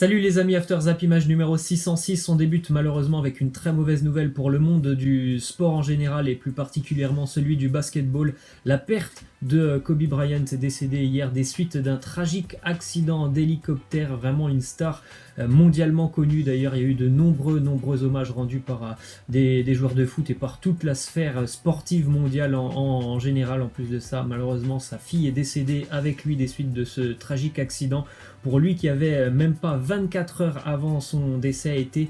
Salut les amis, After Zap image numéro 606, on débute malheureusement avec une très mauvaise nouvelle pour le monde du sport en général et plus particulièrement celui du basketball. La perte de Kobe Bryant est décédé hier des suites d'un tragique accident d'hélicoptère, vraiment une star mondialement connue. D'ailleurs, il y a eu de nombreux hommages rendus par des joueurs de foot et par toute la sphère sportive mondiale en général. En plus de ça, malheureusement, sa fille est décédée avec lui des suites de ce tragique accident. Pour lui qui avait même pas 24 heures avant son décès été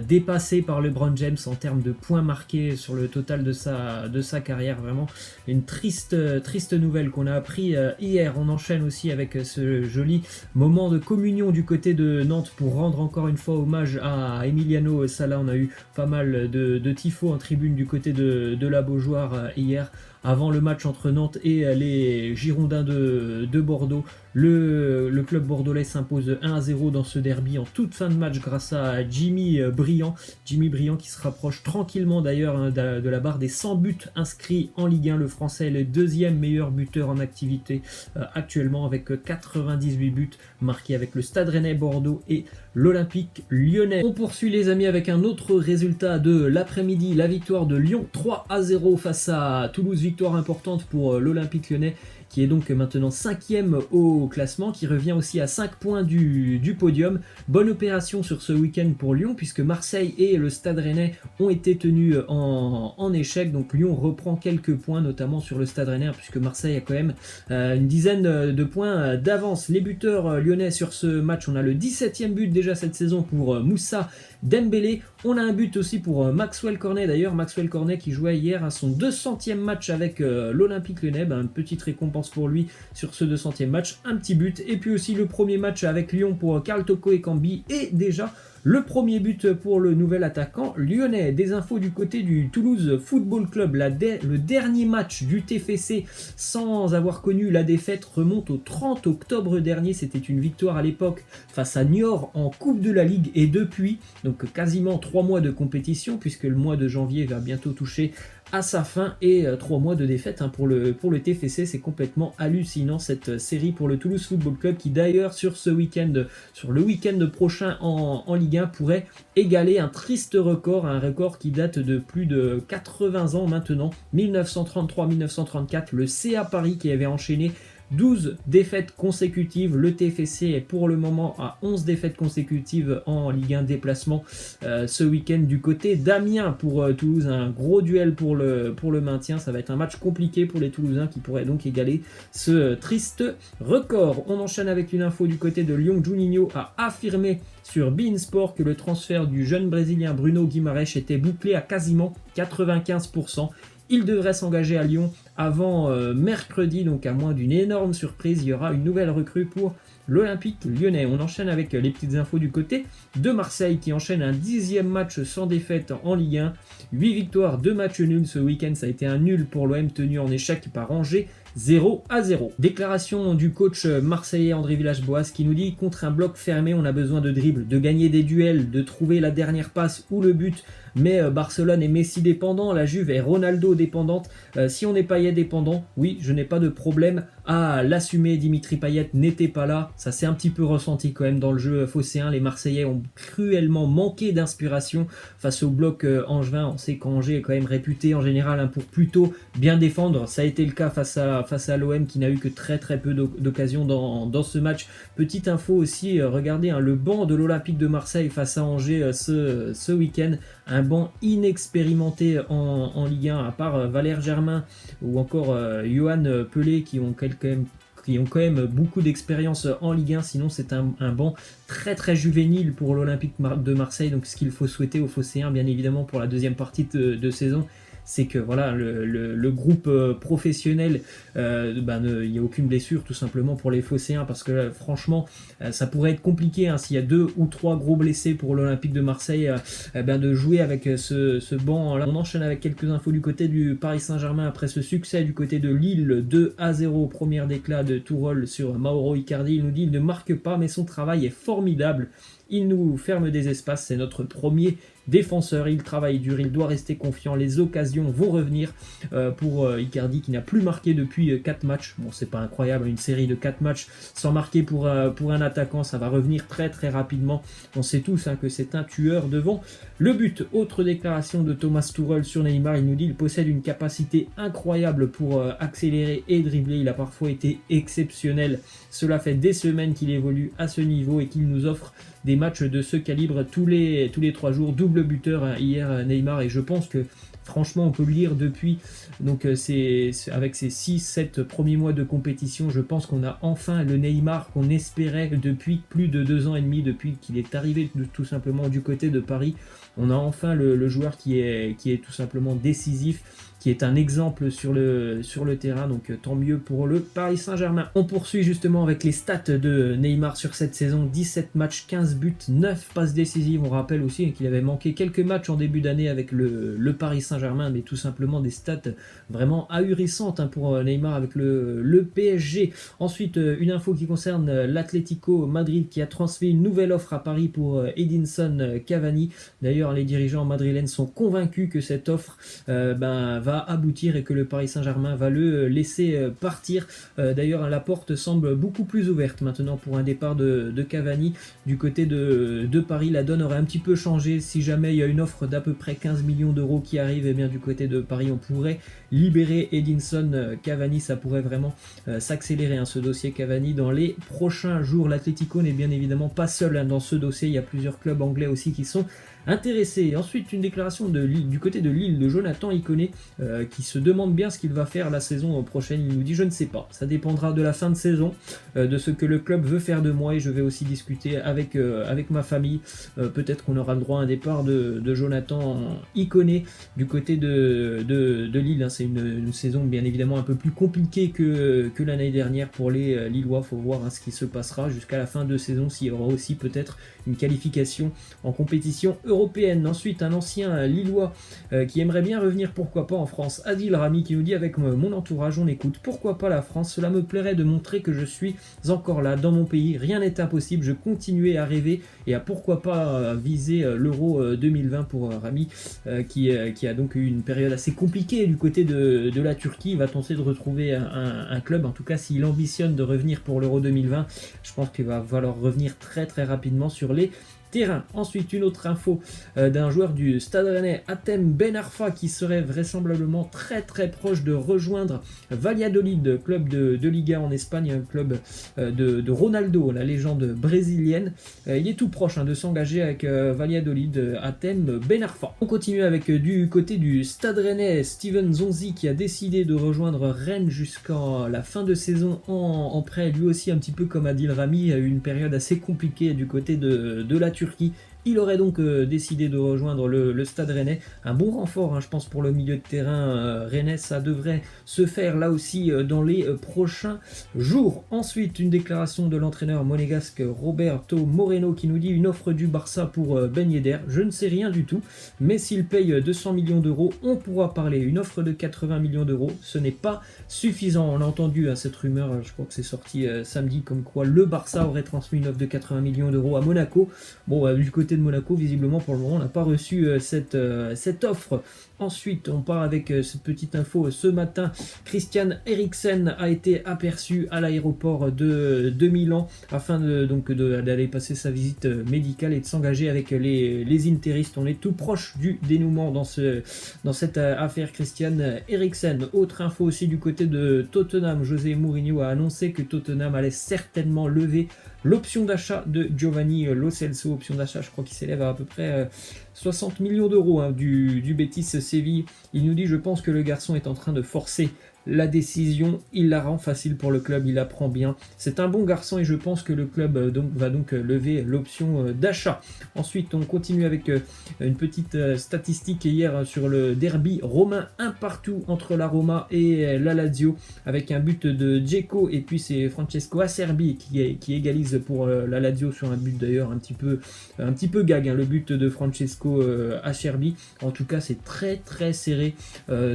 dépassé par LeBron James en termes de points marqués sur le total de sa carrière. Vraiment une triste nouvelle qu'on a appris hier. On enchaîne aussi avec ce joli moment de communion du côté de Nantes pour rendre encore une fois hommage à Emiliano Sala. On a eu pas mal de tifos en tribune du côté de la Beaujoire hier. Avant le match entre Nantes et les Girondins de Bordeaux, le club bordelais s'impose 1-0 dans ce derby en toute fin de match grâce à Jimmy Briand qui se rapproche tranquillement d'ailleurs de la barre des 100 buts inscrits en Ligue 1. Le Français est le deuxième meilleur buteur en activité actuellement avec 98 buts marqués avec le Stade Rennais Bordeaux et l'Olympique Lyonnais. On poursuit les amis avec un autre résultat de l'après-midi, la victoire de Lyon 3-0 face à Toulouse, victoire importante pour l'Olympique Lyonnais qui est donc maintenant 5e au classement, qui revient aussi à 5 points du podium. Bonne opération sur ce week-end pour Lyon, puisque Marseille et le Stade Rennais ont été tenus en échec. Donc Lyon reprend quelques points, notamment sur le Stade Rennais, puisque Marseille a quand même une dizaine de points d'avance. Les buteurs lyonnais sur ce match, on a le 17e but déjà cette saison pour Moussa Dembélé. On a un but aussi pour Maxwell Cornet, d'ailleurs Maxwell Cornet qui jouait hier à son 200e match avec l'Olympique Lyonnais. Une petite récompense pour lui sur ce 200e match, un petit but. Et puis aussi le premier match avec Lyon pour Karl Toko Ekambi et déjà le premier but pour le nouvel attaquant lyonnais. Des infos du côté du Toulouse Football Club. Le dernier match du TFC sans avoir connu la défaite remonte au 30 octobre dernier. C'était une victoire à l'époque face à Niort en Coupe de la Ligue. Et depuis, donc quasiment 3 mois de compétition, puisque le mois de janvier va bientôt toucher à sa fin, et 3 mois de défaite pour le TFC. C'est complètement hallucinant cette série pour le Toulouse Football Club, qui d'ailleurs sur le week-end prochain en Ligue 1 pourrait égaler un triste record, un record qui date de plus de 80 ans maintenant, 1933-1934, le CA Paris qui avait enchaîné 12 défaites consécutives. Le TFC est pour le moment à 11 défaites consécutives en Ligue 1 déplacement ce week-end du côté d'Amiens pour Toulouse. Un gros duel pour le maintien. Ça va être un match compliqué pour les Toulousains qui pourraient donc égaler ce triste record. On enchaîne avec une info du côté de Lyon. Juninho a affirmé sur beIN Sport que le transfert du jeune Brésilien Bruno Guimarães était bouclé à quasiment 95%. Il devrait s'engager à Lyon avant mercredi, donc à moins d'une énorme surprise, il y aura une nouvelle recrue pour l'Olympique Lyonnais. On enchaîne avec les petites infos du côté de Marseille qui enchaîne un 10e match sans défaite en Ligue 1. 8 victoires, 2 matchs nuls. Ce week-end, ça a été un nul pour l'OM tenu en échec par Angers. 0-0. Déclaration du coach marseillais André Villas-Boas qui nous dit: contre un bloc fermé, on a besoin de dribble, de gagner des duels, de trouver la dernière passe ou le but. Mais Barcelone est Messi dépendant, la Juve est Ronaldo dépendante. Si on est Payet dépendant, oui, je n'ai pas de problème à l'assumer. Dimitri Payet n'était pas là, ça s'est un petit peu ressenti quand même dans le jeu phocéen. Les Marseillais ont cruellement manqué d'inspiration face au bloc angevin. On sait qu'Angers est quand même réputé en général pour plutôt bien défendre. Ça a été le cas face à l'OM qui n'a eu que très peu d'occasions dans ce match. Petite info aussi, regardez le banc de l'Olympique de Marseille face à Angers ce week-end. Un banc inexpérimenté en Ligue 1, à part Valère Germain ou encore Johan Pelé qui ont quand même beaucoup d'expérience en Ligue 1. Sinon c'est un banc très juvénile pour l'Olympique de Marseille. Donc ce qu'il faut souhaiter aux Phocéens bien évidemment pour la deuxième partie de saison, c'est que voilà, le groupe professionnel, il n'y a aucune blessure tout simplement pour les Phocéens, parce que franchement ça pourrait être compliqué s'il y a 2 ou 3 gros blessés pour l'Olympique de Marseille de jouer avec ce banc là. On enchaîne avec quelques infos du côté du Paris Saint-Germain après ce succès du côté de Lille, 2-0, première déclat de Tourol sur Mauro Icardi. Il nous dit: il ne marque pas mais son travail est formidable, il nous ferme des espaces, c'est notre premier défenseur, il travaille dur, il doit rester confiant, les occasions vont revenir pour Icardi qui n'a plus marqué depuis 4 matchs. Bon, c'est pas incroyable, une série de 4 matchs sans marquer pour un attaquant, ça va revenir très très rapidement. On sait tous que c'est un tueur devant le but. Autre déclaration de Thomas Tuchel sur Neymar, il nous dit qu'il possède une capacité incroyable pour accélérer et dribbler, il a parfois été exceptionnel. Cela fait des semaines qu'il évolue à ce niveau et qu'il nous offre des matchs de ce calibre tous les 3 jours. Double buteur hier Neymar, et je pense que franchement, on peut le lire depuis, donc avec ces 6-7 premiers mois de compétition, je pense qu'on a enfin le Neymar qu'on espérait depuis plus de 2 ans et demi, depuis qu'il est arrivé tout simplement du côté de Paris. On a enfin le joueur qui est tout simplement décisif, qui est un exemple sur le terrain, donc tant mieux pour le Paris Saint-Germain. On poursuit justement avec les stats de Neymar sur cette saison, 17 matchs, 15 buts, 9 passes décisives. On rappelle aussi qu'il avait manqué quelques matchs en début d'année avec le Paris Saint-Germain, mais tout simplement des stats vraiment ahurissantes pour Neymar avec le PSG. Ensuite, une info qui concerne l'Atlético Madrid qui a transmis une nouvelle offre à Paris pour Edinson Cavani. D'ailleurs, les dirigeants madrilènes sont convaincus que cette offre va aboutir et que le Paris Saint-Germain va le laisser partir. D'ailleurs, la porte semble beaucoup plus ouverte maintenant pour un départ de Cavani. Du côté de Paris, la donne aurait un petit peu changé. Si jamais il y a une offre d'à peu près 15 millions d'euros qui arrive, et bien du côté de Paris, on pourrait libérer Edinson Cavani. Ça pourrait vraiment s'accélérer ce dossier Cavani dans les prochains jours. L'Atlético n'est bien évidemment pas seul dans ce dossier. Il y a plusieurs clubs anglais aussi qui sont intéressé. Ensuite, une déclaration du côté de Lille de Jonathan Iconé qui se demande bien ce qu'il va faire la saison prochaine. Il nous dit: je ne sais pas, ça dépendra de la fin de saison, de ce que le club veut faire de moi, et je vais aussi discuter avec ma famille. Peut-être qu'on aura le droit à un départ de Jonathan Iconé du côté de Lille. C'est une saison bien évidemment un peu plus compliquée que l'année dernière pour les Lillois. Il faut voir ce qui se passera jusqu'à la fin de saison, s'il y aura aussi peut-être une qualification en compétition européenne. Ensuite, un ancien Lillois qui aimerait bien revenir, pourquoi pas, en France. Adil Rami qui nous dit: avec mon entourage, on écoute. Pourquoi pas la France? Cela me plairait de montrer que je suis encore là, dans mon pays. Rien n'est impossible. Je continuais à rêver et à pourquoi pas viser l'Euro 2020 pour Rami qui a donc eu une période assez compliquée du côté de la Turquie. Il va tenter de retrouver un club. En tout cas, s'il ambitionne de revenir pour l'Euro 2020, je pense qu'il va falloir revenir très très rapidement sur les terrain. Ensuite, une autre info d'un joueur du Stade Rennais, Hatem Ben Arfa, qui serait vraisemblablement très très proche de rejoindre Valladolid, club de Liga en Espagne, un club de Ronaldo, la légende brésilienne. Il est tout proche de s'engager avec Valladolid, Hatem Ben Arfa. On continue avec du côté du Stade Rennais, Steven Zonzi qui a décidé de rejoindre Rennes jusqu'à la fin de saison en prêt, lui aussi un petit peu comme Adil Rami, a eu une période assez compliquée du côté de la Turquie. Il aurait donc décidé de rejoindre le Stade Rennais. Un bon renfort, je pense, pour le milieu de terrain rennais. Ça devrait se faire là aussi dans les prochains jours. Ensuite, une déclaration de l'entraîneur monégasque Roberto Moreno qui nous dit: une offre du Barça pour Ben Yedder. Je ne sais rien du tout, mais s'il paye 200 millions d'euros, on pourra parler. Une offre de 80 millions d'euros, ce n'est pas suffisant. On a entendu cette rumeur, je crois que c'est sorti samedi, comme quoi le Barça aurait transmis une offre de 80 millions d'euros à Monaco. Bon, du côté de Monaco, visiblement pour le moment on n'a pas reçu cette offre. Ensuite, on part avec cette petite info. Ce matin, Christian Eriksen a été aperçu à l'aéroport de Milan afin d'aller passer sa visite médicale et de s'engager avec les interistes. On est tout proche du dénouement dans cette affaire Christian Eriksen. Autre info aussi du côté de Tottenham, José Mourinho a annoncé que Tottenham allait certainement lever l'option d'achat de Giovanni Lo Celso. Option d'achat, je crois qu'il s'élève à peu près 60 millions d'euros du Betis Séville. Il nous dit: je pense que le garçon est en train de forcer la décision, il la rend facile pour le club, il la prend bien. C'est un bon garçon et je pense que le club va donc lever l'option d'achat. Ensuite, on continue avec une petite statistique hier sur le derby romain, un partout entre la Roma et la Lazio, avec un but de Dzeko et puis c'est Francesco Acerbi qui égalise pour la Lazio sur un but d'ailleurs un petit peu gag, le but de Francesco jusqu'au Acerbi. En tout cas, c'est très très serré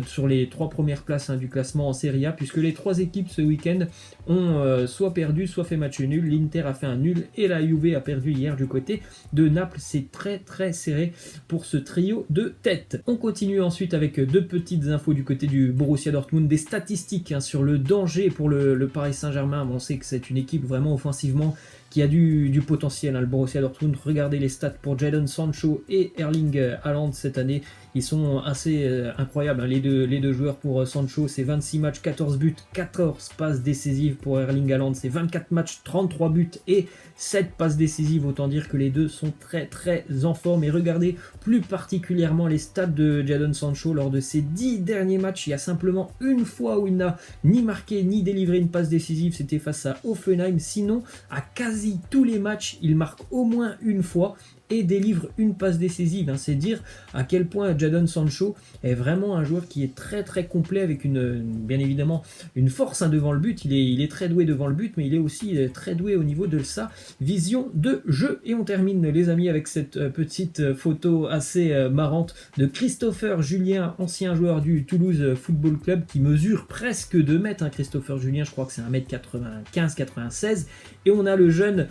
sur les 3 premières places du classement en Serie A, puisque les 3 équipes ce week-end ont soit perdu, soit fait match nul. L'Inter a fait un nul et la Juve a perdu hier du côté de Naples. C'est très très serré pour ce trio de tête. On continue ensuite avec 2 petites infos du côté du Borussia Dortmund, des statistiques sur le danger pour le Paris Saint-Germain. On sait que c'est une équipe vraiment offensivement qui a du potentiel, le Borussia Dortmund. Regardez les stats pour Jadon Sancho et Erling Haaland cette année. Ils sont assez incroyables, les deux joueurs. Pour Sancho, c'est 26 matchs, 14 buts, 14 passes décisives. Pour Erling Haaland, c'est 24 matchs, 33 buts et 7 passes décisives. Autant dire que les deux sont très très en forme. Et regardez plus particulièrement les stats de Jadon Sancho lors de ses 10 derniers matchs. Il y a simplement une fois où il n'a ni marqué ni délivré une passe décisive, c'était face à Hoffenheim. Sinon, à quasi tous les matchs, il marque au moins une fois et délivre une passe décisive. C'est dire à quel point Jadon Sancho est vraiment un joueur qui est très très complet, avec bien évidemment une force devant le but. Il est très doué devant le but, mais il est aussi très doué au niveau de sa vision de jeu. Et on termine, les amis, avec cette petite photo assez marrante de Christopher Julien, ancien joueur du Toulouse Football Club, qui mesure presque 2 mètres. Christopher Julien, je crois que c'est 1m95-96. Et on a le jeune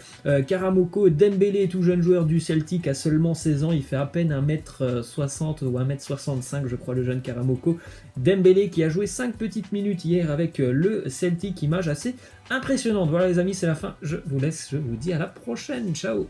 Karamoko Dembélé, tout jeune joueur du Celtic, à seulement 16 ans. Il fait à peine 1m60 ou 1m65, je crois, le jeune Karamoko Dembélé, qui a joué 5 petites minutes hier avec le Celtic. Image assez impressionnante. Voilà les amis, c'est la fin. Je vous laisse, je vous dis à la prochaine. Ciao.